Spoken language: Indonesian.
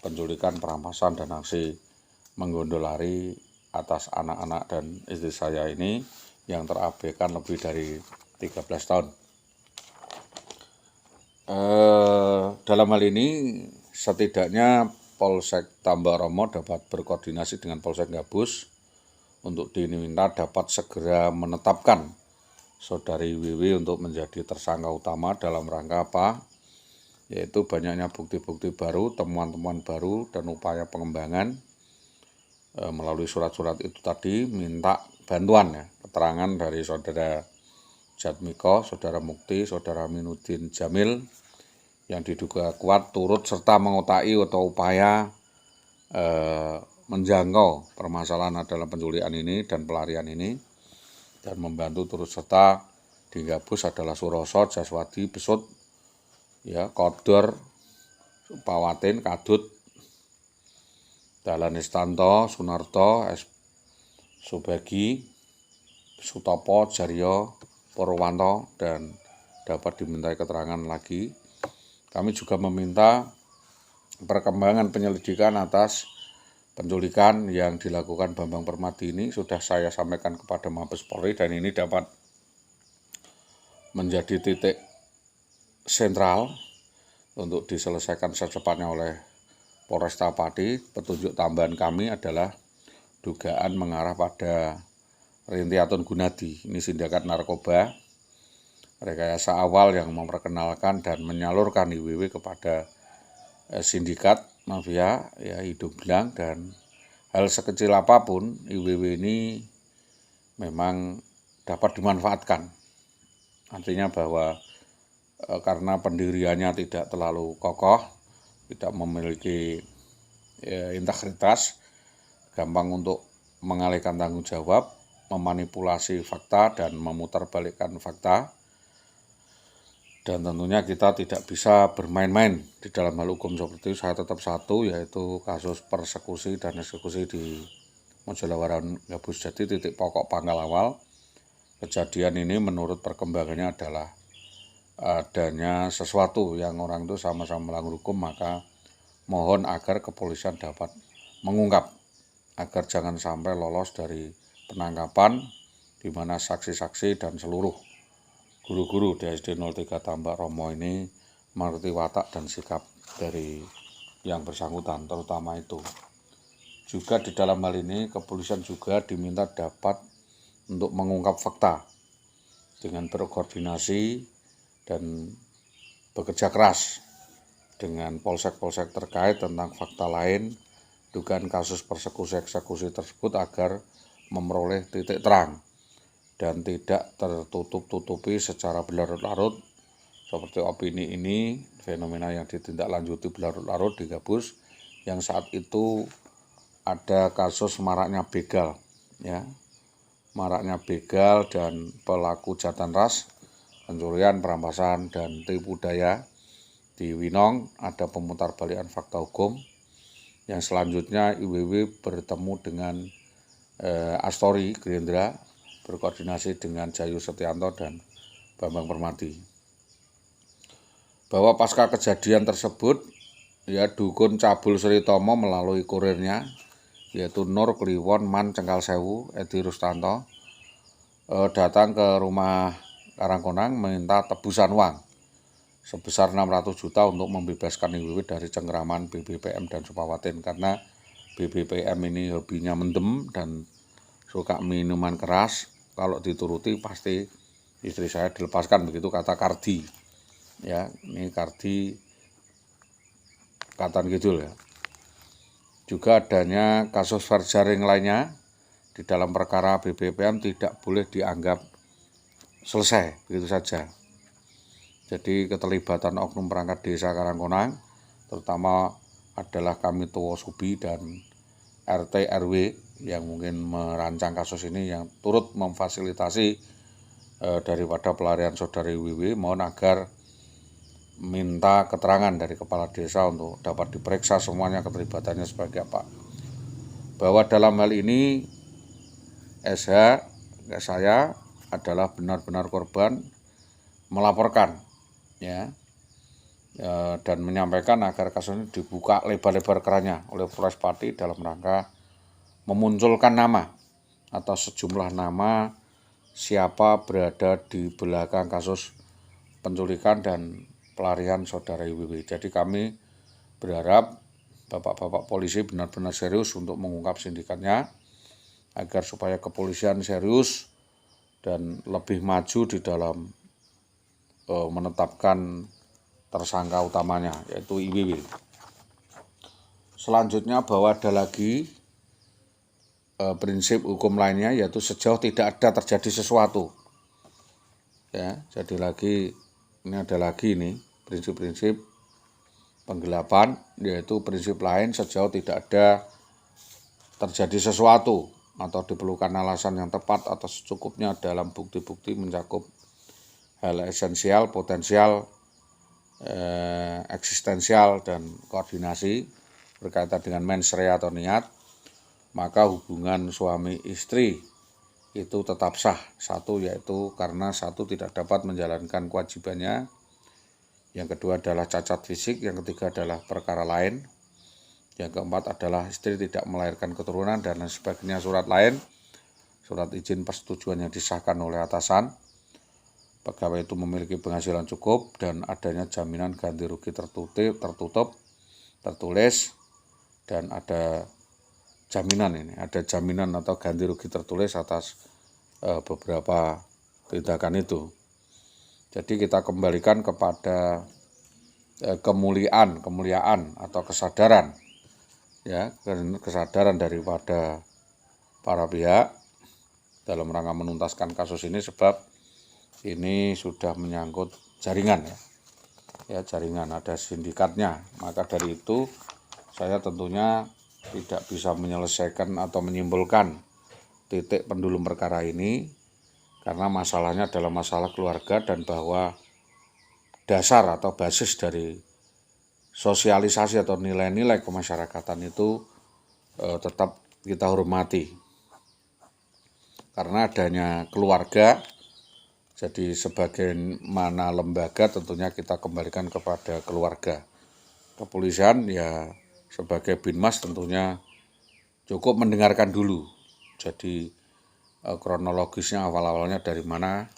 penculikan, perampasan, dan aksi menggondolari atas anak-anak dan istri saya ini yang terabaikan lebih dari 13 tahun. Dalam hal ini setidaknya Polsek Tambak Romo dapat berkoordinasi dengan Polsek Gabus untuk diminta dapat segera menetapkan Saudari WW untuk menjadi tersangka utama dalam rangka apa? Yaitu banyaknya bukti-bukti baru, temuan-temuan baru, dan upaya pengembangan melalui surat-surat itu tadi minta bantuan ya, keterangan dari Saudara Jatmiko, Saudara Mukti, Saudara Aminuddin Jamil yang diduga kuat turut serta mengotai atau upaya menjangkau permasalahan dalam penculikan ini dan pelarian ini, dan membantu turut serta di Gabus adalah Suroso, Jaswadi, Besut, ya, Kodor, Pawatin, Kadut, Dahlan Istanto, Sunarto, Subagi, Sutopo, Jaryo, Purwanto, dan dapat dimintai keterangan lagi. Kami juga meminta perkembangan penyelidikan atas penculikan yang dilakukan Bambang Permadi ini sudah saya sampaikan kepada Mabes Polri, dan ini dapat menjadi titik sentral untuk diselesaikan secepatnya oleh Polresta Pati. Petunjuk tambahan kami adalah dugaan mengarah pada Rintiatun Gunadi. Ini sindikat narkoba rekayasa awal yang memperkenalkan dan menyalurkan IWW kepada sindikat mafia ya hidung belang, dan hal sekecil apapun IWW ini memang dapat dimanfaatkan. Artinya bahwa karena pendiriannya tidak terlalu kokoh, tidak memiliki integritas, gampang untuk mengalihkan tanggung jawab, memanipulasi fakta dan memutarbalikkan fakta. Dan tentunya kita tidak bisa bermain-main di dalam hal hukum seperti itu. Saya tetap satu, yaitu kasus persekusi dan eksekusi di Mojolawaran Gabus. Jadi titik pokok pangkal awal kejadian ini menurut perkembangannya adalah adanya sesuatu yang orang itu sama-sama melanggar hukum, maka mohon agar kepolisian dapat mengungkap agar jangan sampai lolos dari penangkapan, di mana saksi-saksi dan seluruh guru-guru di SD 03 Tambak Romo ini mengerti watak dan sikap dari yang bersangkutan, terutama itu. Juga di dalam hal ini kepolisian juga diminta dapat untuk mengungkap fakta dengan berkoordinasi dan bekerja keras dengan polsek-polsek terkait tentang fakta lain dugaan kasus persekusi eksekusi tersebut agar memperoleh titik terang dan tidak tertutup-tutupi secara berlarut-larut seperti opini ini, fenomena yang ditindaklanjuti berlarut-larut di Gabus yang saat itu ada kasus maraknya begal, ya, maraknya begal dan pelaku jahatan ras, pencurian, perampasan, dan tipu daya di Winong. Ada pemutarbalikan fakta hukum yang selanjutnya IWW bertemu dengan Astori Gerindra, berkoordinasi dengan Jayu Setianto dan Bambang Permadi. Bahwa pasca kejadian tersebut, ya, Dukun Cabul Sri Tomo melalui kurirnya, yaitu Nur Kliwon Man Cengkal Sewu, Edi Rustanto, datang ke rumah Karangkonang meminta tebusan uang sebesar 600 juta untuk membebaskan IWW dari cengkeraman BBPM dan Supawatin, karena BBPM ini hobinya mendem dan suka minuman keras. Kalau dituruti pasti istri saya dilepaskan, begitu kata Kardi. Ya, ini Kardi Katan Kidul ya. Juga adanya kasus farjaring lainnya di dalam perkara BBPM tidak boleh dianggap selesai begitu saja. Jadi keterlibatan oknum perangkat desa Karangkonang, terutama adalah kami Tuwo Subi dan RT RW yang mungkin merancang kasus ini, yang turut memfasilitasi daripada pelarian Saudari WW, mohon agar minta keterangan dari kepala desa untuk dapat diperiksa semuanya keterlibatannya sebagai apa. Bahwa dalam hal ini SH, saya adalah benar-benar korban, melaporkan, ya, dan menyampaikan agar kasus ini dibuka lebar-lebar kerannya oleh Polres Pati dalam rangka memunculkan nama atau sejumlah nama siapa berada di belakang kasus penculikan dan pelarian saudara IWW. Jadi kami berharap bapak-bapak polisi benar-benar serius untuk mengungkap sindikatnya agar supaya kepolisian serius dan lebih maju di dalam menetapkan tersangka utamanya yaitu IWW. Selanjutnya bahwa ada lagi prinsip hukum lainnya yaitu sejauh tidak ada terjadi sesuatu. Ya, jadi ini ada lagi prinsip-prinsip penggelapan yaitu prinsip lain sejauh tidak ada terjadi sesuatu atau diperlukan alasan yang tepat atau secukupnya dalam bukti-bukti mencakup hal esensial, potensial, eksistensial dan koordinasi berkaitan dengan mens rea atau niat, maka hubungan suami istri itu tetap sah. Satu yaitu karena satu tidak dapat menjalankan kewajibannya, yang kedua adalah cacat fisik, yang ketiga adalah perkara lain, yang keempat adalah istri tidak melahirkan keturunan dan lain sebagainya. Surat lain, surat izin persetujuan yang disahkan oleh atasan, pegawai itu memiliki penghasilan cukup dan adanya jaminan ganti rugi tertulis, dan ada jaminan atau ganti rugi tertulis atas beberapa tindakan itu. Jadi kita kembalikan kepada kemuliaan atau kesadaran, ya, kesadaran daripada para pihak dalam rangka menuntaskan kasus ini, sebab ini sudah menyangkut jaringan, ya jaringan, ada sindikatnya. Maka dari itu saya tentunya tidak bisa menyelesaikan atau menyimpulkan titik pendulum perkara ini karena masalahnya adalah masalah keluarga dan bahwa dasar atau basis dari sosialisasi atau nilai-nilai kemasyarakatan itu tetap kita hormati. Karena adanya keluarga, jadi sebagaimana lembaga tentunya kita kembalikan kepada keluarga. Kepolisian ya sebagai Binmas tentunya cukup mendengarkan dulu. Jadi kronologisnya awal-awalnya dari mana